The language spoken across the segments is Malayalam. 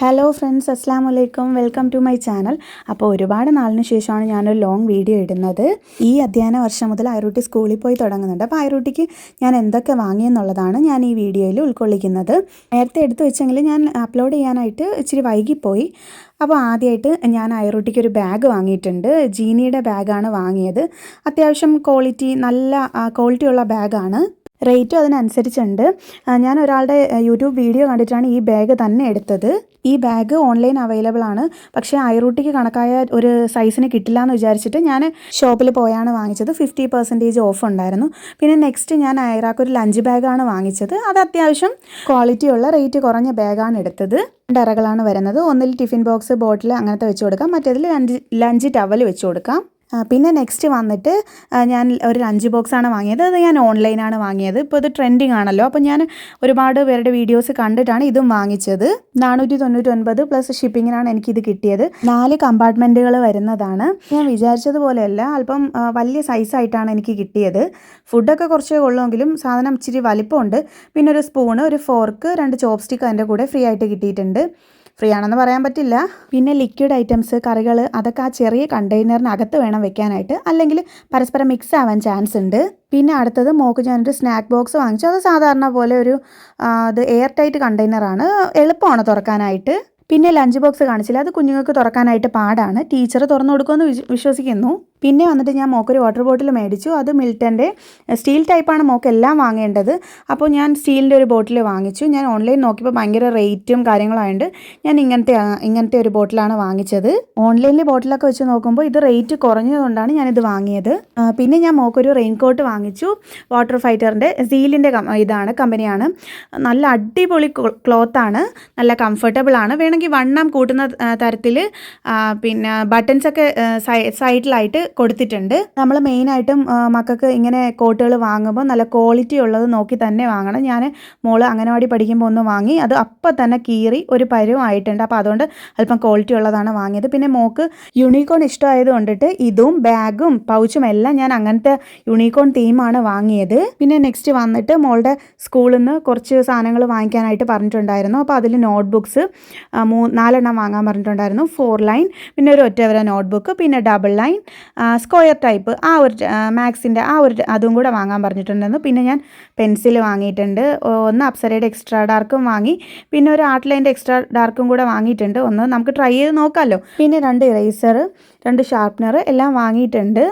ഹലോ ഫ്രണ്ട്സ്, അസ്സാം വലൈക്കും. Welcome to my channel. അപ്പോൾ ഒരുപാട് നാളിന് ശേഷമാണ് ഞാനൊരു ലോങ് വീഡിയോ ഇടുന്നത്. ഈ അധ്യയന വർഷം മുതൽ ഐറൂട്ടി സ്കൂളിൽ പോയി തുടങ്ങുന്നുണ്ട്. അപ്പോൾ ഐറൂട്ടിക്ക് ഞാൻ എന്തൊക്കെ വാങ്ങിയെന്നുള്ളതാണ് ഞാൻ ഈ വീഡിയോയിൽ ഉൾക്കൊള്ളിക്കുന്നത്. നേരത്തെ എടുത്തു വെച്ചെങ്കിൽ ഞാൻ അപ്ലോഡ് ചെയ്യാനായിട്ട് ഇച്ചിരി വൈകിപ്പോയി. അപ്പോൾ ആദ്യമായിട്ട് ഞാൻ ഐറൂട്ടിക്ക് ഒരു ബാഗ് വാങ്ങിയിട്ടുണ്ട്. ജീനിയുടെ ബാഗാണ് വാങ്ങിയത്. അത്യാവശ്യം നല്ല ക്വാളിറ്റിയുള്ള ബാഗാണ്. റേറ്റും അതിനനുസരിച്ചുണ്ട്. ഞാൻ ഒരാളുടെ യൂട്യൂബ് വീഡിയോ കണ്ടിട്ടാണ് ഈ ബാഗ് തന്നെ എടുത്തത്. ഈ ബാഗ് ഓൺലൈൻ അവൈലബിൾ ആണ്. പക്ഷേ ഐറൂട്ടിക്ക് കണക്കായ ഒരു സൈസിന് കിട്ടില്ല എന്ന് വിചാരിച്ചിട്ട് ഞാൻ ഷോപ്പിൽ പോയാണ് വാങ്ങിച്ചത്. 50% ഓഫ് ഉണ്ടായിരുന്നു. പിന്നെ നെക്സ്റ്റ് ഞാൻ ഐറാക്ക് ഒരു ലഞ്ച് ബാഗാണ് വാങ്ങിച്ചത്. അത് അത്യാവശ്യം ക്വാളിറ്റിയുള്ള റേറ്റ് കുറഞ്ഞ ബാഗാണ് എടുത്തത്. ഡറകളാണ് വരുന്നത്. ഒന്നിൽ ടിഫിൻ ബോക്സ്, ബോട്ടിൽ അങ്ങനത്തെ വെച്ച് കൊടുക്കാം, മറ്റേതിൽ ലഞ്ച് ടവൽ വെച്ച് കൊടുക്കാം. പിന്നെ നെക്സ്റ്റ് വന്നിട്ട് ഞാൻ ഒരു ലഞ്ച് ബോക്സാണ് വാങ്ങിയത്. അത് ഞാൻ ഓൺലൈനാണ് വാങ്ങിയത്. ഇപ്പോൾ ഇത് ട്രെൻഡിങ് ആണല്ലോ. അപ്പോൾ ഞാൻ ഒരുപാട് പേരുടെ വീഡിയോസ് കണ്ടിട്ടാണ് ഇതും വാങ്ങിച്ചത്. 499 പ്ലസ് ഷിപ്പിങ്ങിനാണ് എനിക്കിത് കിട്ടിയത്. 4 കമ്പാർട്ട്മെൻറ്റുകൾ വരുന്നതാണ്. ഞാൻ വിചാരിച്ചതുപോലെയല്ല, അല്പം വലിയ സൈസായിട്ടാണ് എനിക്ക് കിട്ടിയത്. ഫുഡൊക്കെ കുറച്ചേ ഉള്ളെങ്കിലും സാധനം ഇച്ചിരി വലിപ്പമുണ്ട്. പിന്നെ ഒരു സ്പൂണ്, ഒരു ഫോർക്ക്, 2 ചോപ്സ്റ്റിക്ക് അതിൻ്റെ കൂടെ ഫ്രീ ആയിട്ട് കിട്ടിയിട്ടുണ്ട്. ഫ്രീ ആണെന്ന് പറയാൻ പറ്റില്ല. പിന്നെ ലിക്വിഡ് ഐറ്റംസ്, കറികൾ, അതൊക്കെ ആ ചെറിയ കണ്ടെയ്നറിനകത്ത് വേണം വെക്കാനായിട്ട്, അല്ലെങ്കിൽ പരസ്പരം മിക്സ് ആവാൻ ചാൻസ് ഉണ്ട്. പിന്നെ അടുത്തത് മോക്ക് ഞാനൊരു സ്നാക്ക് ബോക്സ് വാങ്ങിച്ചു. അത് സാധാരണ പോലെ അത് എയർ ടൈറ്റ് കണ്ടെയ്നറാണ്, എളുപ്പമാണ് തുറക്കാനായിട്ട്. പിന്നെ ലഞ്ച് ബോക്സ് കാണിച്ചില്ല, അത് കുഞ്ഞുങ്ങൾക്ക് തുറക്കാനായിട്ട് പാടാണ്. ടീച്ചർ തുറന്നു കൊടുക്കുമെന്ന് വിശ്വസിക്കുന്നു. പിന്നെ വന്നിട്ട് ഞാൻ മോക്കൊരു വാട്ടർ ബോട്ടിൽ മേടിച്ചു. അത് മിൽട്ടൻ്റെ സ്റ്റീൽ ടൈപ്പാണ് മോക്ക് എല്ലാം വാങ്ങേണ്ടത്. അപ്പോൾ ഞാൻ സ്റ്റീലിൻ്റെ ഒരു ബോട്ടിൽ വാങ്ങിച്ചു. ഞാൻ ഓൺലൈൻ നോക്കിയപ്പോൾ ഭയങ്കര റേറ്റും കാര്യങ്ങളായതുകൊണ്ട് ഞാൻ ഇങ്ങനത്തെ ഒരു ബോട്ടിലാണ് വാങ്ങിച്ചത്. ഓൺലൈനിൽ ബോട്ടിലൊക്കെ വെച്ച് നോക്കുമ്പോൾ ഇത് റേറ്റ് കുറഞ്ഞതുകൊണ്ടാണ് ഞാനിത് വാങ്ങിയത്. പിന്നെ ഞാൻ മോക്കൊരു റെയിൻ കോട്ട് വാങ്ങിച്ചു. വാട്ടർ ഫൈറ്ററിൻ്റെ സീലിൻ്റെ കമ്പനിയാണ്. നല്ല അടിപൊളി ക്ലോത്താണ്, നല്ല കംഫർട്ടബിൾ ആണ്. വേണമെങ്കിൽ വണ്ണം കൂട്ടുന്ന തരത്തിൽ പിന്നെ ബട്ടൺസൊക്കെ സൈഡിലായിട്ട് കൊടുത്തിട്ടുണ്ട്. നമ്മൾ മെയിനായിട്ടും മക്കൾക്ക് ഇങ്ങനെ കോട്ടുകൾ വാങ്ങുമ്പോൾ നല്ല ക്വാളിറ്റി ഉള്ളത് നോക്കി തന്നെ വാങ്ങണം. ഞാൻ മോള് അംഗനവാടി പഠിക്കുമ്പോൾ ഒന്ന് വാങ്ങി, അത് അപ്പം തന്നെ കീറി ഒരു പരുവമായിട്ടുണ്ട്. അപ്പോൾ അതുകൊണ്ട് അല്പം ക്വാളിറ്റി ഉള്ളതാണ് വാങ്ങിയത്. പിന്നെ മോക്ക് യൂണിക്കോൺ ഇഷ്ടമായത് കൊണ്ടിട്ട് ഇതും ബാഗും പൗച്ചും എല്ലാം ഞാൻ അങ്ങനത്തെ യൂണിക്കോൺ തീമാണ് വാങ്ങിയത്. പിന്നെ നെക്സ്റ്റ് വന്നിട്ട് മോളുടെ സ്കൂളിൽ നിന്ന് കുറച്ച് സാധനങ്ങൾ വാങ്ങിക്കാനായിട്ട് പറഞ്ഞിട്ടുണ്ടായിരുന്നു. അപ്പോൾ അതിൽ നോട്ട്ബുക്സ് 4 എണ്ണം വാങ്ങാൻ പറഞ്ഞിട്ടുണ്ടായിരുന്നു. 4 ലൈൻ, പിന്നെ ഒരു ഒറ്റവര നോട്ട്ബുക്ക്, പിന്നെ ഡബിൾ ലൈൻ, സ്ക്വയർ ടൈപ്പ് മാത്സിൻ്റെ അതും കൂടെ വാങ്ങാൻ പറഞ്ഞിട്ടുണ്ടായിരുന്നു. പിന്നെ ഞാൻ പെൻസിൽ വാങ്ങിയിട്ടുണ്ട്. ഒന്ന് അപ്സരയുടെ എക്സ്ട്രാ ഡാർക്കും വാങ്ങി, പിന്നെ ഒരു ആർട്ട് ലൈൻ്റെ എക്സ്ട്രാ ഡാർക്കും കൂടെ വാങ്ങിയിട്ടുണ്ട്. ഒന്ന് നമുക്ക് ട്രൈ ചെയ്ത് നോക്കാമല്ലോ. പിന്നെ 2 ഇറേസർ, 2 ഷാർപ്നർ എല്ലാം വാങ്ങിയിട്ടുണ്ട്.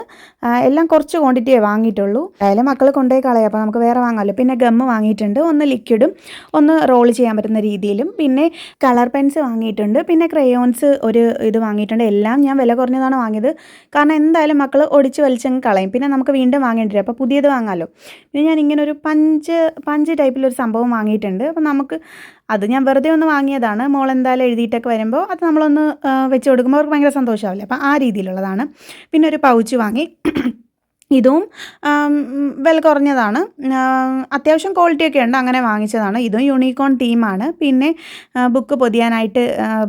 എല്ലാം കുറച്ച് ക്വാണ്ടിറ്റിയേ വാങ്ങിയിട്ടുള്ളൂ. അതിൽ മക്കൾ കൊണ്ടുപോയി കളയാം, അപ്പോൾ നമുക്ക് വേറെ വാങ്ങാമല്ലോ. പിന്നെ ഗമ്മ് വാങ്ങിയിട്ടുണ്ട്, ഒന്ന് ലിക്വിഡും ഒന്ന് റോൾ ചെയ്യാൻ പറ്റുന്ന രീതിയിലും. പിന്നെ കളർ പെൻസ് വാങ്ങിയിട്ടുണ്ട്. പിന്നെ ക്രയോൺസ് ഇത് വാങ്ങിയിട്ടുണ്ട്. എല്ലാം ഞാൻ വില കുറഞ്ഞതാണ് വാങ്ങിയത്, കാരണം എന്തായാലും മക്കൾ ഒടിച്ച് വലിച്ചങ്ങ് കളയും. പിന്നെ നമുക്ക് വീണ്ടും വാങ്ങേണ്ടി വരും, അപ്പോൾ പുതിയത് വാങ്ങാമല്ലോ. പിന്നെ ഞാൻ ഇങ്ങനെ ഒരു പഞ്ച് ടൈപ്പിലൊരു സംഭവം വാങ്ങിയിട്ടുണ്ട്. അപ്പോൾ അത് ഞാൻ വെറുതെ ഒന്ന് വാങ്ങിയതാണ്. മോൾ എന്തായാലും എഴുതിയിട്ടൊക്കെ വരുമ്പോൾ അത് നമ്മളൊന്ന് വെച്ച് കൊടുക്കുമ്പോൾ അവർക്ക് ഭയങ്കര സന്തോഷമാവില്ലേ, അപ്പോൾ ആ രീതിയിലുള്ളതാണ്. പിന്നെ ഒരു പൗച്ച് വാങ്ങി. ഇതും വില കുറഞ്ഞതാണ്, അത്യാവശ്യം ക്വാളിറ്റിയൊക്കെ ഉണ്ട്, അങ്ങനെ വാങ്ങിച്ചതാണ്. ഇതും യൂണിക്കോൺ തീമാണ്. പിന്നെ ബുക്ക് പൊതിയാനായിട്ട്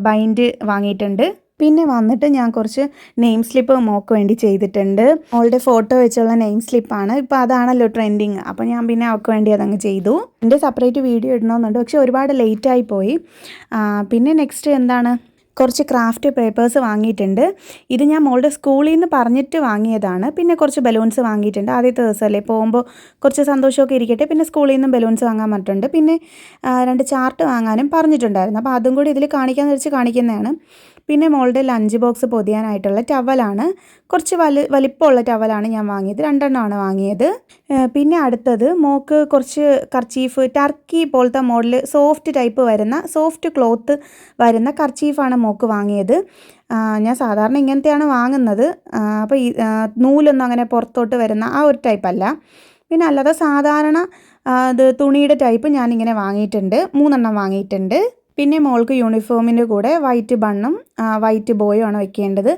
ബൈൻഡ് വാങ്ങിയിട്ടുണ്ട്. പിന്നെ വന്നിട്ട് ഞാൻ കുറച്ച് നെയിം സ്ലിപ്പ് മോക്ക് വേണ്ടി ചെയ്തിട്ടുണ്ട്. മോളുടെ ഫോട്ടോ വെച്ചുള്ള നെയിം സ്ലിപ്പാണ്. ഇപ്പോൾ അതാണല്ലോ ട്രെൻഡിങ്. അപ്പോൾ ഞാൻ പിന്നെ അവൾക്ക് വേണ്ടി അതങ്ങ് ചെയ്തു. എൻ്റെ സെപ്പറേറ്റ് വീഡിയോ ഇടണമെന്നുണ്ട്, പക്ഷേ ഒരുപാട് ലേറ്റായി പോയി. പിന്നെ നെക്സ്റ്റ് എന്താണ്, കുറച്ച് ക്രാഫ്റ്റ് പേപ്പേഴ്സ് വാങ്ങിയിട്ടുണ്ട്. ഇത് ഞാൻ മോളുടെ സ്കൂളിൽ നിന്ന് പറഞ്ഞിട്ട് വാങ്ങിയതാണ്. പിന്നെ കുറച്ച് ബലൂൺസ് വാങ്ങിയിട്ടുണ്ട്. ആദ്യത്തെ ദിവസമല്ലേ, പോകുമ്പോൾ കുറച്ച് സന്തോഷമൊക്കെ ഇരിക്കട്ടെ. പിന്നെ സ്കൂളിൽ നിന്നും ബലൂൺസ് വാങ്ങാൻ പറഞ്ഞിട്ടുണ്ട്. പിന്നെ 2 ചാർട്ട് വാങ്ങാനും പറഞ്ഞിട്ടുണ്ടായിരുന്നു. അപ്പോൾ അതും കൂടി ഇതിൽ കാണിക്കാമെന്ന് വെച്ച് കാണിക്കുന്നതാണ്. പിന്നെ മോളുടെ ലഞ്ച് ബോക്സ് പൊതിയാനായിട്ടുള്ള ടവലാണ്. കുറച്ച് വലിപ്പമുള്ള ടവലാണ് ഞാൻ വാങ്ങിയത്. 2 എണ്ണമാണ് വാങ്ങിയത്. പിന്നെ അടുത്തത് മോക്ക് കുറച്ച് കർച്ചീഫ്, ടർക്കി പോലത്തെ മോഡൽ സോഫ്റ്റ് ക്ലോത്ത് വരുന്ന കർച്ചീഫാണ് മോക്ക് വാങ്ങിയത്. ഞാൻ സാധാരണ ഇങ്ങനത്തെയാണ് വാങ്ങുന്നത്. അപ്പോൾ നൂലൊന്നും അങ്ങനെ പുറത്തോട്ട് വരുന്ന ആ ഒരു ടൈപ്പല്ല. പിന്നെ അല്ലാതെ സാധാരണ തുണിയുടെ ടൈപ്പ് ഞാനിങ്ങനെ വാങ്ങിയിട്ടുണ്ട്. 3 എണ്ണം വാങ്ങിയിട്ടുണ്ട്. പിന്നെ മോൾക്ക് യൂണിഫോമിൻ്റെ കൂടെ വൈറ്റ് ബണ്ണും വൈറ്റ് ബോയും ആണ് വെക്കേണ്ടത്.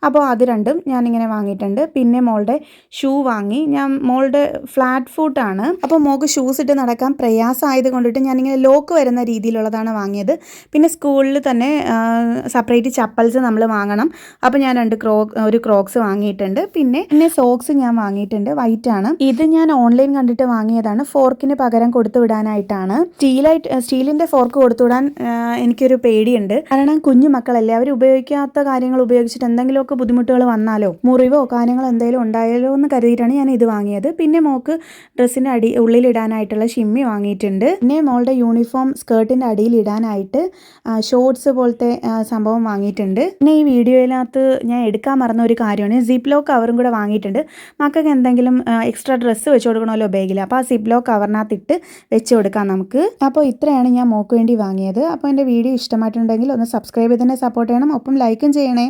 അപ്പോൾ അത് രണ്ടും ഞാനിങ്ങനെ വാങ്ങിയിട്ടുണ്ട്. പിന്നെ മോളുടെ ഷൂ വാങ്ങി. മോളുടെ ഫ്ലാറ്റ് ഫൂട്ടാണ്, അപ്പോൾ മോൾക്ക് ഷൂസ് ഇട്ട് നടക്കാൻ പ്രയാസമായത് കൊണ്ടിട്ട് ഞാനിങ്ങനെ ലോക്ക് വരുന്ന രീതിയിലുള്ളതാണ് വാങ്ങിയത്. പിന്നെ സ്കൂളിൽ തന്നെ സെപ്പറേറ്റ് ചപ്പൽസ് നമ്മൾ വാങ്ങണം. അപ്പോൾ ഞാൻ ഒരു ക്രോക്സ് വാങ്ങിയിട്ടുണ്ട്. പിന്നെ സോക്സ് ഞാൻ വാങ്ങിയിട്ടുണ്ട്, വൈറ്റ് ആണ്. ഇത് ഞാൻ ഓൺലൈൻ കണ്ടിട്ട് വാങ്ങിയതാണ്. ഫോർക്കിന് പകരം കൊടുത്തു വിടാനായിട്ടാണ്. സ്റ്റീലിൻ്റെ ഫോർക്ക് കൊടുത്തു വിടാൻ എനിക്കൊരു പേടിയുണ്ട്. കാരണം കുഞ്ഞു മക്കളല്ലേ, അവർ ഉപയോഗിക്കാത്ത കാര്യങ്ങൾ ഉപയോഗിച്ചിട്ട് എന്തെങ്കിലുമൊക്കെ ബുദ്ധിമുട്ടുകൾ വന്നാലോ മുറിവോ കാര്യങ്ങളോ എന്തെങ്കിലും ഉണ്ടായാലോ എന്ന് കരുതിയിട്ടാണ് ഞാൻ ഇത് വാങ്ങിയത്. പിന്നെ മോൾക്ക് ഡ്രസ്സിൻ്റെ ഉള്ളിലിടാനായിട്ടുള്ള ഷിമ്മി വാങ്ങിയിട്ടുണ്ട്. പിന്നെ മോളുടെ യൂണിഫോം സ്കേർട്ടിൻ്റെ അടിയിൽ ഇടാനായിട്ട് ഷോർട്സ് പോലത്തെ സംഭവം വാങ്ങിയിട്ടുണ്ട്. പിന്നെ ഈ വീഡിയോയിനകത്ത് ഞാൻ എടുക്കാൻ മറന്ന ഒരു കാര്യമാണ്, സിപ്പ് ലോക്ക് കവറും കൂടെ വാങ്ങിയിട്ടുണ്ട്. മക്കൾക്ക് എന്തെങ്കിലും എക്സ്ട്രാ ഡ്രസ്സ് വെച്ച് കൊടുക്കണമല്ലോ ബാഗിൽ, അപ്പോൾ ആ സിപ്പ് ലോക്ക് കവറിനകത്തിട്ട് വെച്ച് കൊടുക്കാം നമുക്ക്. അപ്പോൾ ഇത്രയാണ് ഞാൻ മോൾക്ക് വേണ്ടി വാങ്ങിയത്. അപ്പോൾ എൻ്റെ വീഡിയോ ഇഷ്ടമായിട്ടുണ്ടെങ്കിൽ ഒന്ന് സബ്സ്ക്രൈബ് ചെയ്ത് തന്നെ സപ്പോർട്ട് ചെയ്യണം, ഒപ്പം ലൈക്കും ചെയ്യണേ.